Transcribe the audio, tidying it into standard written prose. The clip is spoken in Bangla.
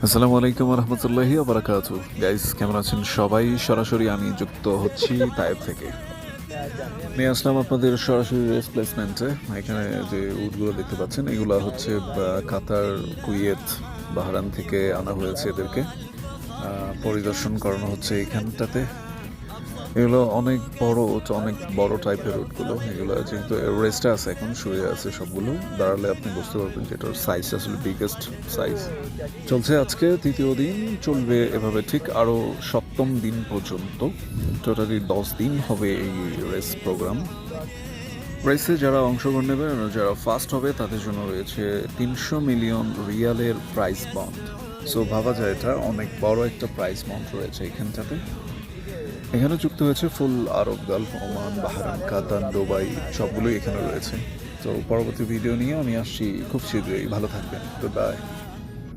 আসসালামু আলাইকুম রহমতুল্লাহি বারাকাতু। গাইস, কেমন আছেন সবাই? সরাসরি আমি যুক্ত হচ্ছি তায়েব থেকে। নিয়ে আসলাম আপনাদের সরাসরি রেস প্লেসমেন্টে। এখানে যে উটগুলো দেখতে পাচ্ছেন এগুলো হচ্ছে কাতার, কুয়েত, বাহরান থেকে আনা হয়েছে। এদেরকে পরিদর্শন করানো হচ্ছে এইখানটাতে। এগুলো অনেক বড়, অনেক বড় টাইপের রুটগুলো। এগুলো যেহেতু রেস্টে আছে, এখন শুয়ে আছে সবগুলো। দাঁড়ালে আপনি বুঝতে পারবেন যে এটার সাইজ আসলে বিগেস্ট সাইজ। চলছে আজকে তৃতীয় দিন, চলবে এভাবে ঠিক আরও সপ্তম দিন পর্যন্ত। টোটালি 10 দিন হবে এই রেস প্রোগ্রাম। রেসে যারা অংশগ্রহণ নেবে, যারা ফার্স্ট হবে তাদের জন্য রয়েছে 300 মিলিয়ন রিয়ালের প্রাইজ বন্ড। সো ভাবা যায় এটা অনেক বড় একটা প্রাইজ বন্ড রয়েছে এখানটাতে। এখানে যুক্ত হয়েছে ফুল আরব গালফ, ওমান, বাহরাইন, কাতার, দুবাই সবগুলোই এখানে রয়েছে। তো পরবর্তী ভিডিও নিয়ে আমি আসছি খুব শীঘ্রই। ভালো থাকবেন। Good bye.